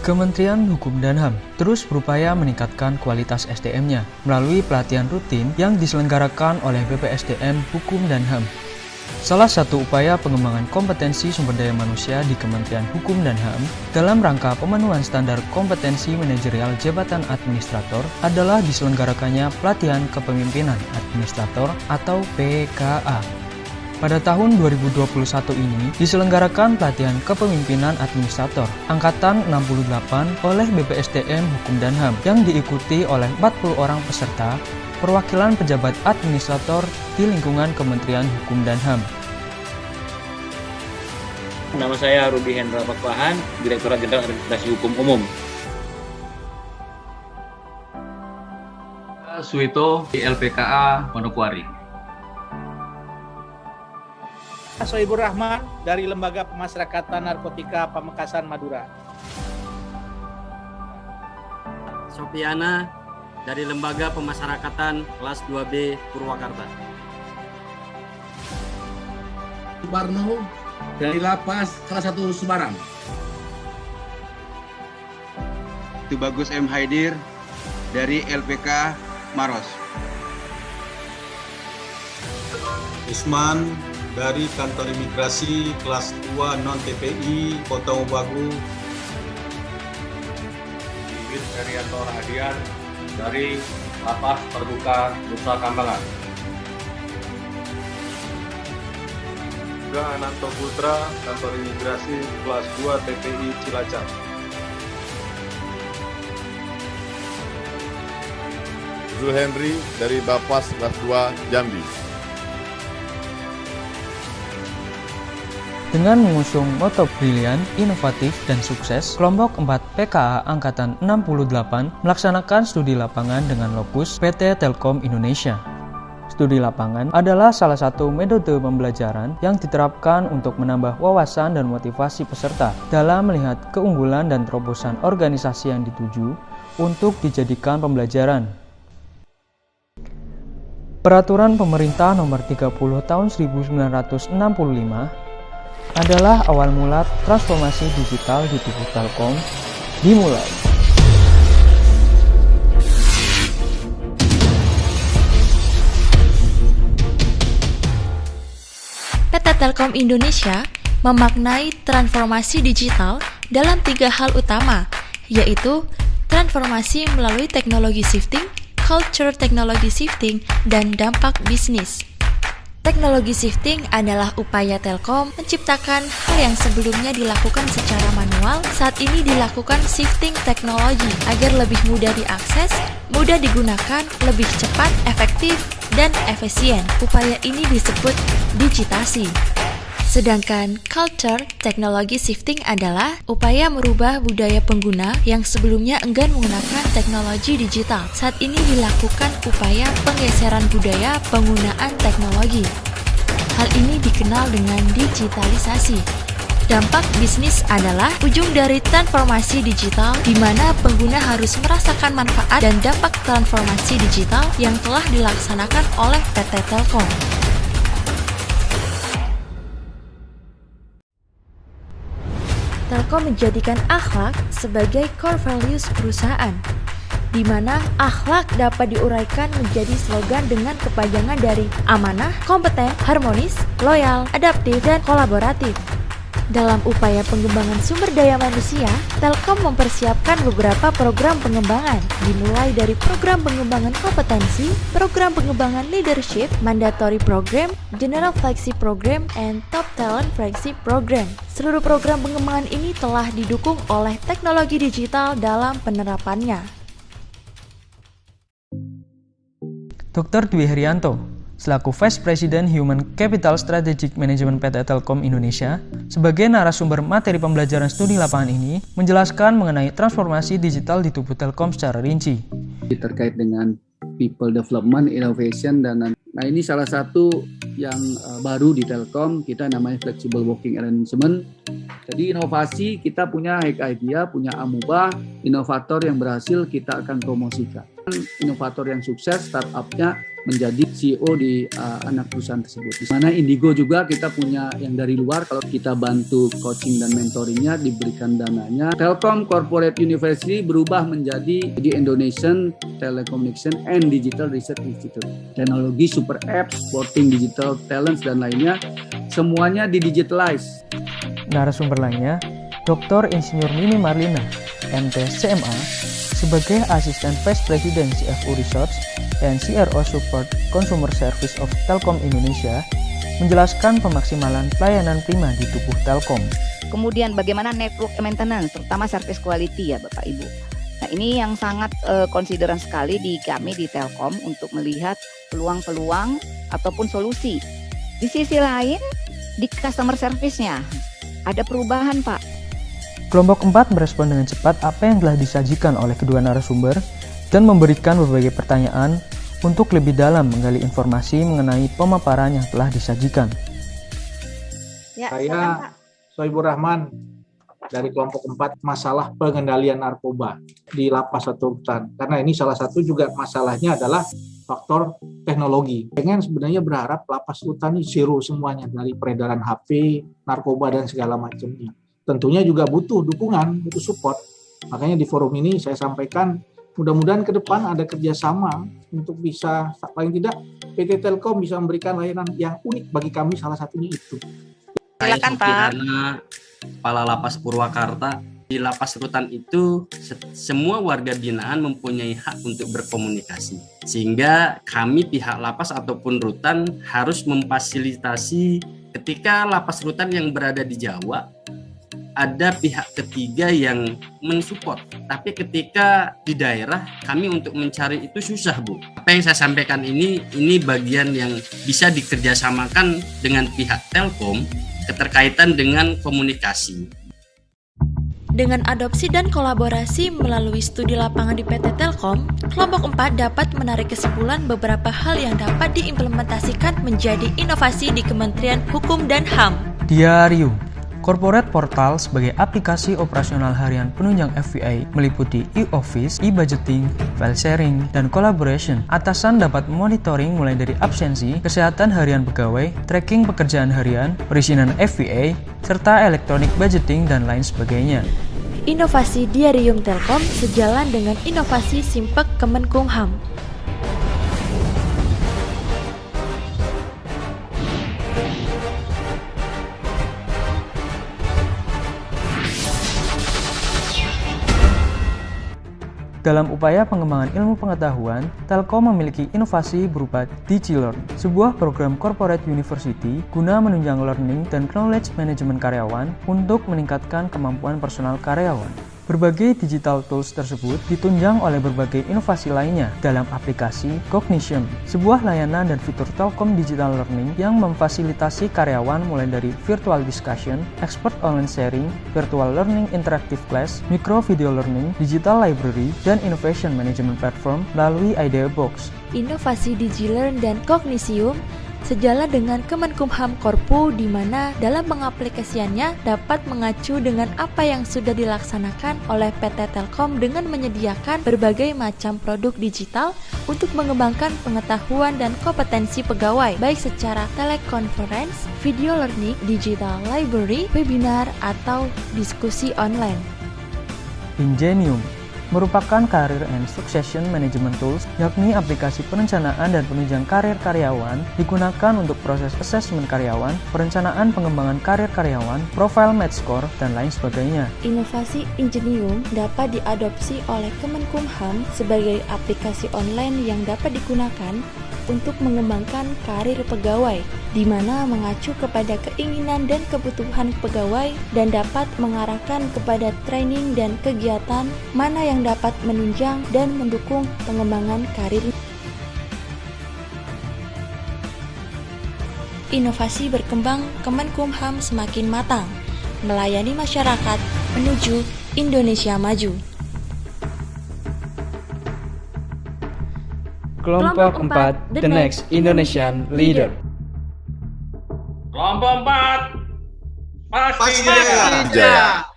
Kementerian Hukum dan HAM terus berupaya meningkatkan kualitas SDM-nya melalui pelatihan rutin yang diselenggarakan oleh BPSDM Hukum dan HAM. Salah satu upaya pengembangan kompetensi sumber daya manusia di Kementerian Hukum dan HAM dalam rangka pemenuhan standar kompetensi manajerial jabatan administrator adalah diselenggarakannya pelatihan kepemimpinan administrator atau PKA. Pada tahun 2021 ini diselenggarakan pelatihan kepemimpinan administrator Angkatan 68 oleh BPSDM Hukum dan HAM yang diikuti oleh 40 orang peserta perwakilan pejabat administrator di lingkungan Kementerian Hukum dan HAM. Nama saya Rudy Hendra Pakpahan, Direktorat Jenderal Administrasi Hukum Umum. Suito di LPKA Manokwari. Soebur Rahman dari Lembaga Pemasyarakatan Narkotika Pamekasan Madura. Sofiana dari Lembaga Pemasyarakatan kelas 2B Purwakarta. Subarno dari Lapas kelas 1 Semarang. Tubagus M. Haidir dari LPK Maros. Usman dari Kantor Imigrasi kelas 2 non-TPI Kota Mobagu. Bibit Erianto Rahadian dari Lapas Terbuka Nusa Kambangan. Juga Ananto Putra, Kantor Imigrasi kelas 2 TPI Cilacap. Zul Henry dari Bapas kelas 2 Jambi. Dengan mengusung moto brilian, inovatif, dan sukses, kelompok 4 PKA Angkatan 68 melaksanakan studi lapangan dengan lokus PT Telkom Indonesia. Studi lapangan adalah salah satu metode pembelajaran yang diterapkan untuk menambah wawasan dan motivasi peserta dalam melihat keunggulan dan terobosan organisasi yang dituju untuk dijadikan pembelajaran. Peraturan Pemerintah Nomor 30 Tahun 1965 adalah awal mula transformasi digital di tubuh Telkom dimulai. PT Telkom Indonesia memaknai transformasi digital dalam 3 hal utama, yaitu transformasi melalui teknologi shifting, culture technology shifting, dan dampak bisnis. Teknologi shifting adalah upaya Telkom menciptakan hal yang sebelumnya dilakukan secara manual, saat ini dilakukan shifting teknologi agar lebih mudah diakses, mudah digunakan, lebih cepat, efektif, dan efisien. Upaya ini disebut digitasi. Sedangkan culture technology shifting adalah upaya merubah budaya pengguna yang sebelumnya enggan menggunakan teknologi digital. Saat ini dilakukan upaya penggeseran budaya penggunaan teknologi. Hal ini dikenal dengan digitalisasi. Dampak bisnis adalah ujung dari transformasi digital di mana pengguna harus merasakan manfaat dan dampak transformasi digital yang telah dilaksanakan oleh PT Telkom. Telkom menjadikan akhlak sebagai core values perusahaan, di mana akhlak dapat diuraikan menjadi slogan dengan kepanjangan dari amanah, kompeten, harmonis, loyal, adaptif, dan kolaboratif. Dalam upaya pengembangan sumber daya manusia, Telkom mempersiapkan beberapa program pengembangan, dimulai dari program pengembangan kompetensi, program pengembangan leadership, mandatory program, general flagship program, and top talent flagship program. Seluruh program pengembangan ini telah didukung oleh teknologi digital dalam penerapannya. Dr. Dwi Herianto, selaku Vice President Human Capital Strategic Management PT Telkom Indonesia, sebagai narasumber materi pembelajaran studi lapangan ini, menjelaskan mengenai transformasi digital di tubuh Telkom secara rinci. Terkait dengan people development, innovation, dan ini salah satu yang baru di Telkom, kita namanya flexible working arrangement. Jadi inovasi, kita punya hack idea, punya amubah, inovator yang berhasil kita akan promosikan. Inovator yang sukses, startupnya menjadi CEO di anak perusahaan tersebut. Di mana Indigo juga kita punya yang dari luar, kalau kita bantu coaching dan mentoringnya, diberikan dananya. Telkom Corporate University berubah menjadi Indonesian Telecommunication and Digital Research Institute. Teknologi super apps, supporting digital talents dan lainnya, semuanya didigitalize. Narasumber lainnya, Dr. Insinyur Mimi Marlina, MT CMA, sebagai Asisten Vice President CFO Research dan CRO Support Consumer Service of Telkom Indonesia, menjelaskan pemaksimalan pelayanan prima di tubuh Telkom. Kemudian bagaimana network maintenance, terutama service quality ya Bapak Ibu. Nah ini yang sangat konsideran sekali di kami di Telkom untuk melihat peluang-peluang ataupun solusi. Di sisi lain, di customer service-nya ada perubahan Pak. Kelompok 4 merespon dengan cepat apa yang telah disajikan oleh kedua narasumber dan memberikan berbagai pertanyaan untuk lebih dalam menggali informasi mengenai pemaparan yang telah disajikan. Ya, saya Soebur Rahman dari kelompok 4, masalah pengendalian narkoba di lapas atau rutan. Karena ini salah satu juga masalahnya adalah faktor teknologi. Pengen sebenarnya berharap lapas rutan ini zero semuanya, dari peredaran HP, narkoba dan segala macamnya. Tentunya juga butuh dukungan, butuh support. Makanya di forum ini saya sampaikan mudah-mudahan ke depan ada kerjasama untuk bisa paling tidak PT Telkom bisa memberikan layanan yang unik bagi kami, salah satunya itu. Silakan Pak. Kepala Lapas Purwakarta. Di lapas rutan itu semua warga binaan mempunyai hak untuk berkomunikasi. Sehingga kami pihak lapas ataupun rutan harus memfasilitasi ketika lapas rutan yang berada di Jawa ada pihak ketiga yang mensupport, tapi ketika di daerah kami untuk mencari itu susah Bu. Apa yang saya sampaikan ini bagian yang bisa dikerjasamakan dengan pihak Telkom keterkaitan dengan komunikasi. Dengan adopsi dan kolaborasi melalui studi lapangan di PT Telkom, kelompok 4 dapat menarik kesimpulan beberapa hal yang dapat diimplementasikan menjadi inovasi di Kementerian Hukum dan HAM. Diarium, Corporate Portal sebagai aplikasi operasional harian penunjang FVA meliputi e-office, e-budgeting, file sharing, dan collaboration. Atasan dapat monitoring mulai dari absensi, kesehatan harian pegawai, tracking pekerjaan harian, perizinan FVA, serta electronic budgeting dan lain sebagainya. Inovasi Diarium Telkom sejalan dengan inovasi Simpek Kemenkumham. Dalam upaya pengembangan ilmu pengetahuan, Telkom memiliki inovasi berupa DigiLearn, sebuah program corporate university guna menunjang learning dan knowledge management karyawan untuk meningkatkan kemampuan personal karyawan. Berbagai digital tools tersebut ditunjang oleh berbagai inovasi lainnya dalam aplikasi Cognition, sebuah layanan dan fitur Telkom Digital Learning yang memfasilitasi karyawan mulai dari virtual discussion, expert online sharing, virtual learning interactive class, micro video learning, digital library, dan innovation management platform melalui IdeaBox. Inovasi DigiLearn dan Cognisium sejalan dengan Kemenkumham Korpu, di mana dalam pengaplikasiannya dapat mengacu dengan apa yang sudah dilaksanakan oleh PT Telkom dengan menyediakan berbagai macam produk digital untuk mengembangkan pengetahuan dan kompetensi pegawai, baik secara telekonferensi, video learning, digital library, webinar, atau diskusi online. Ingenium merupakan Career and Succession Management Tools, yakni aplikasi perencanaan dan penunjang karir karyawan digunakan untuk proses asesmen karyawan, perencanaan pengembangan karir karyawan, profile match score, dan lain sebagainya. Inovasi Ingenium dapat diadopsi oleh Kemenkumham sebagai aplikasi online yang dapat digunakan untuk mengembangkan karir pegawai, di mana mengacu kepada keinginan dan kebutuhan pegawai dan dapat mengarahkan kepada training dan kegiatan mana yang dapat menunjang dan mendukung pengembangan karir. Inovasi berkembang, Kemenkumham semakin matang, melayani masyarakat menuju Indonesia maju. Kelompok 4, The Next Indonesian Leader. Kelompok 4, pasti jaya.